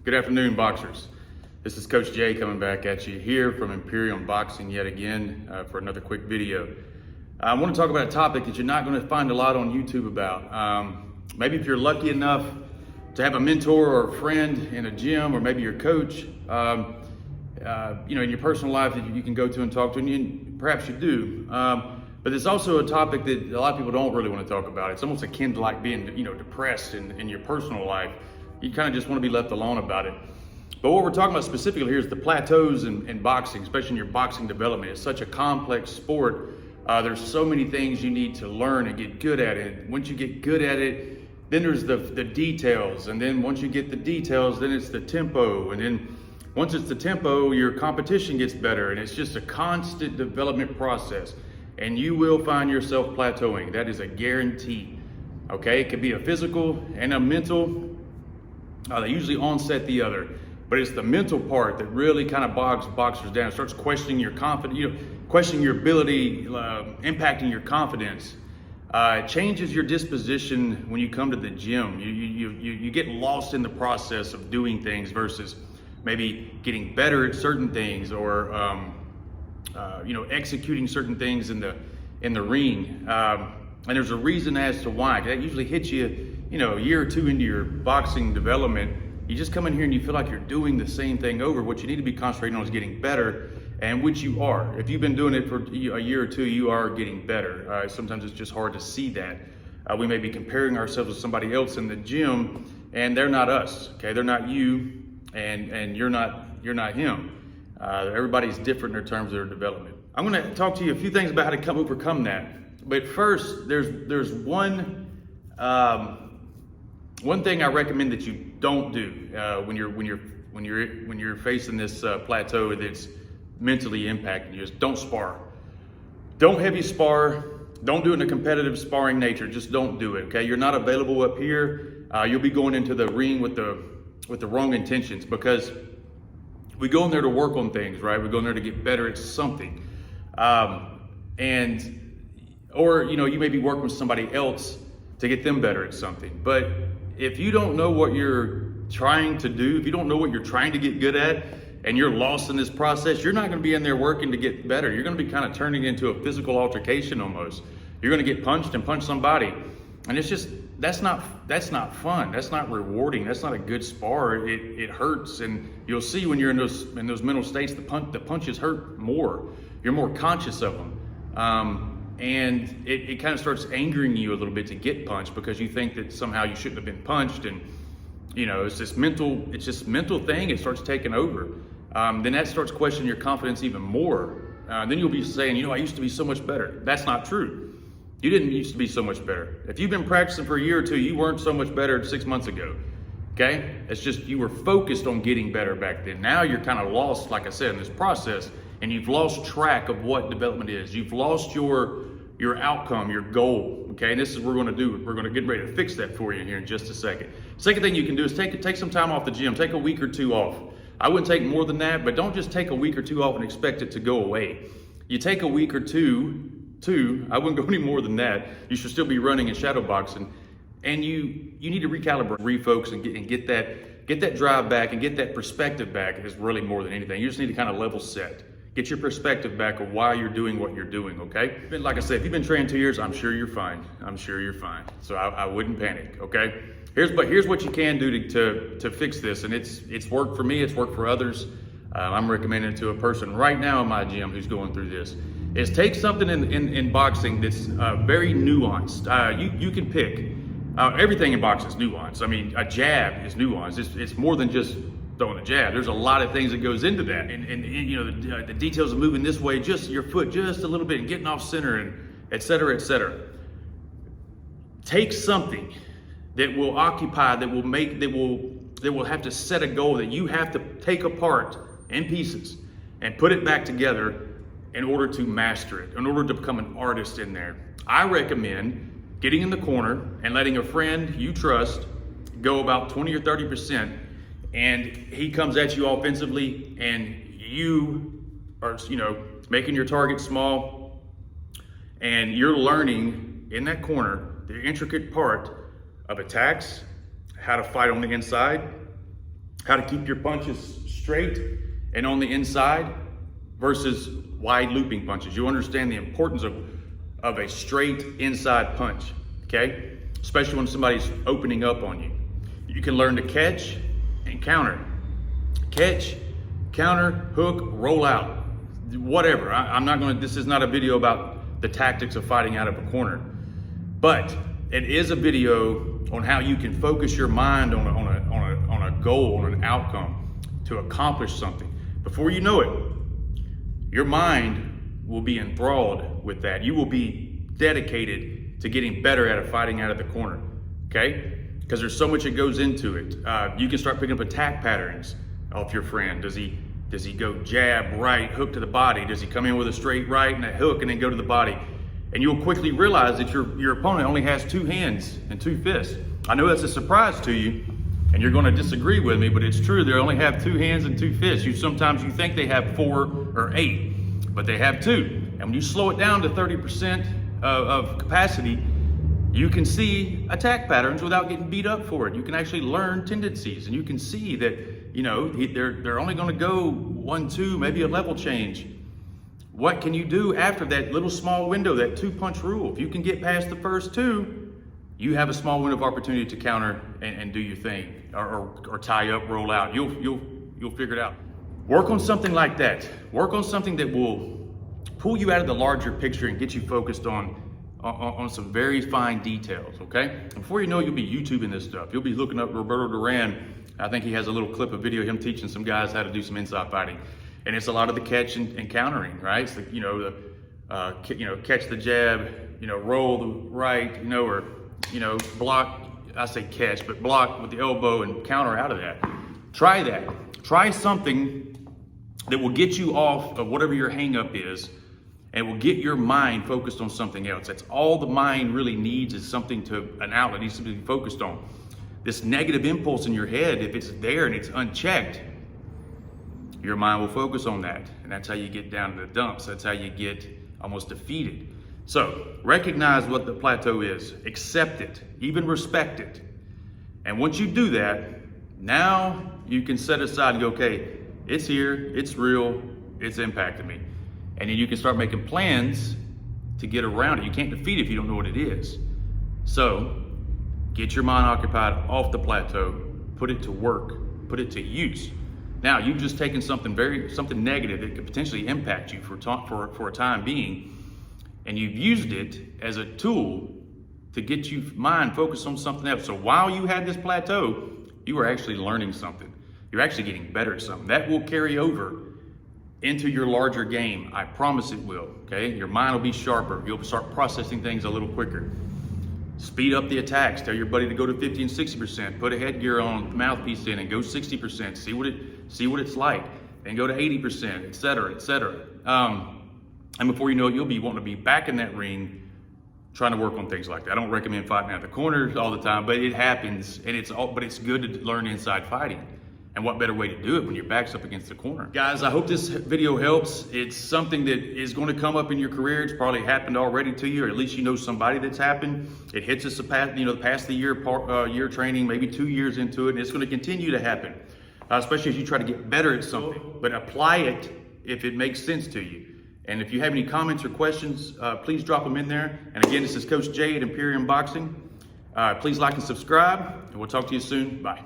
Good afternoon, boxers. This is Coach Jay coming back at you here from Imperium Boxing yet again for another quick video. I want to talk about a topic that you're not going to find a lot on YouTube about. Maybe if you're lucky enough to have a mentor or a friend in a gym, or maybe your coach, in your personal life that you can go to and talk to, and perhaps you do. But it's also a topic that a lot of people don't really want to talk about. It's almost akin to like being, depressed in your personal life. You kind of just want to be left alone about it. But what we're talking about specifically here is the plateaus in boxing, especially in your boxing development. It's such a complex sport. There's so many things you need to learn and get good at it. Once you get good at it, then there's the details. And then once you get the details, then it's the tempo. And then once it's the tempo, your competition gets better. And it's just a constant development process. And you will find yourself plateauing. That is a guarantee. Okay, it could be a physical and a mental. They usually onset the other, but it's the mental part that really kind of bogs boxers down. It starts questioning your confidence, questioning your ability, impacting your confidence. It changes your disposition when you come to the gym. You get lost in the process of doing things versus maybe getting better at certain things, or executing certain things in the ring. And there's a reason as to why. That usually hits you, a year or two into your boxing development. You just come in here and you feel like you're doing the same thing over. What you need to be concentrating on is getting better, and which you are. If you've been doing it for a year or two, you are getting better. Sometimes it's just hard to see that. We may be comparing ourselves with somebody else in the gym, and they're not us. Okay, they're not you, and you're not him. Everybody's different in terms of their development. I'm going to talk to you a few things about how to overcome that. But first, there's one thing I recommend that you don't do when you're facing this plateau that's mentally impacting you is don't spar. Don't heavy spar. Don't do it in a competitive sparring nature. Just don't do it. Okay, you're not available up here. You'll be going into the ring with the wrong intentions, because we go in there to work on things, right? We go in there to get better at something, or you may be working with somebody else to get them better at something. But if you don't know what you're trying to do, if you don't know what you're trying to get good at, and you're lost in this process, you're not going to be in there working to get better. You're going to be kind of turning into a physical altercation almost. You're going to get punched and punch somebody, and it's just that's not fun. That's not rewarding. That's not a good spar. It hurts, and you'll see when you're in those mental states, the punches hurt more. You're more conscious of them. And it kind of starts angering you a little bit to get punched, because you think that somehow you shouldn't have been punched, and it's this mental thing. It starts taking over. Then that starts questioning your confidence even more. Then you'll be saying, I used to be so much better. That's not true. You didn't used to be so much better. If you've been practicing for a year or two, you weren't so much better 6 months ago. Okay? It's just you were focused on getting better back then. Now you're kind of lost, like I said, in this process. And you've lost track of what development is. You've lost your outcome, your goal. Okay, and this is what we're going to do. We're going to get ready to fix that for you here in just a second. Second thing you can do is take some time off the gym. Take a week or two off. I wouldn't take more than that, but don't just take a week or two off and expect it to go away. You take a week or two. I wouldn't go any more than that. You should still be running and shadow boxing, and you need to recalibrate, refocus, and get that drive back and get that perspective back. Is really more than anything. You just need to kind of level set. Get your perspective back of why you're doing what you're doing, okay? Like I said, if you've been training 2 years, I'm sure you're fine. So I wouldn't panic, okay? Here's what you can do to fix this, and it's worked for me, it's worked for others. I'm recommending it to a person right now in my gym who's going through this. Is take something in boxing that's very nuanced. You can pick. Everything in boxing is nuanced. I mean, a jab is nuanced. It's more than just throwing a jab. There's a lot of things that goes into that, and the details of moving this way, just your foot just a little bit, and getting off center, and et cetera, et cetera. Take something that will occupy, that will have to set a goal that you have to take apart in pieces and put it back together in order to master it, in order to become an artist in there. I recommend getting in the corner and letting a friend you trust go about 20 or 30%, and he comes at you offensively, and you are, making your target small, and you're learning in that corner the intricate part of attacks, how to fight on the inside, how to keep your punches straight and on the inside versus wide looping punches. You understand the importance of a straight inside punch, okay? Especially when somebody's opening up on you. You can learn to catch and counter. Catch, counter, hook, roll out, whatever. I'm not gonna, this is not a video about the tactics of fighting out of a corner, but it is a video on how you can focus your mind on a goal, on an outcome to accomplish something. Before you know it, your mind will be enthralled with that. You will be dedicated to getting better at fighting out of the corner, okay? Because there's so much that goes into it. You can start picking up attack patterns off your friend. Does he go jab, right, hook to the body? Does he come in with a straight right and a hook and then go to the body? And you'll quickly realize that your opponent only has 2 hands and 2 fists. I know that's a surprise to you, and you're gonna disagree with me, but it's true. They only have 2 hands and 2 fists. Sometimes you think they have 4 or 8, but they have 2. And when you slow it down to 30% of capacity, you can see attack patterns without getting beat up for it. You can actually learn tendencies, and you can see that, you know, they're only gonna go 1, 2, maybe a level change. What can you do after that little small window, that 2-punch rule? If you can get past the first 2, you have a small window of opportunity to counter and do your thing, or tie up, roll out. You'll figure it out. Work on something like that. Work on something that will pull you out of the larger picture and get you focused on some very fine details, okay? And before you know it, you'll be YouTubing this stuff. You'll be looking up Roberto Duran. I think he has a little clip of video of him teaching some guys how to do some inside fighting. And it's a lot of the catch and countering, right? It's the, catch the jab, roll the right, or, block, I say catch, but block with the elbow and counter out of that. Try that. Try something that will get you off of whatever your hang up is, and will get your mind focused on something else. That's all the mind really needs, is an outlet, needs to be focused on. This negative impulse in your head, if it's there and it's unchecked, your mind will focus on that. And that's how you get down to the dumps. That's how you get almost defeated. So recognize what the plateau is, accept it, even respect it. And once you do that, now you can set aside and go, okay, it's here, it's real, it's impacted me. And then you can start making plans to get around it. You can't defeat it if you don't know what it is. So get your mind occupied off the plateau, put it to work, put it to use. Now you've just taken something negative that could potentially impact you for a time being, and you've used it as a tool to get your mind focused on something else. So while you had this plateau, you were actually learning something. You're actually getting better at something. That will carry over into your larger game. I promise it will, okay? Your mind will be sharper. You'll start processing things a little quicker. Speed up the attacks. Tell your buddy to go to 50 and 60%. Put a headgear on, mouthpiece in, and go 60%. See what it's like, and go to 80%, et cetera, et cetera. And before you know it, you'll be wanting to be back in that ring, trying to work on things like that. I don't recommend fighting out the corners all the time, but it happens, and it's good to learn inside fighting. And what better way to do it when your back's up against the corner? Guys, I hope this video helps. It's something that is going to come up in your career. It's probably happened already to you, or at least you know somebody that's happened. It hits us past the year training, maybe 2 years into it, and it's going to continue to happen, especially as you try to get better at something. But apply it if it makes sense to you. And if you have any comments or questions, please drop them in there. And again, this is Coach Jay at Imperium Boxing. Please like and subscribe, and we'll talk to you soon. Bye.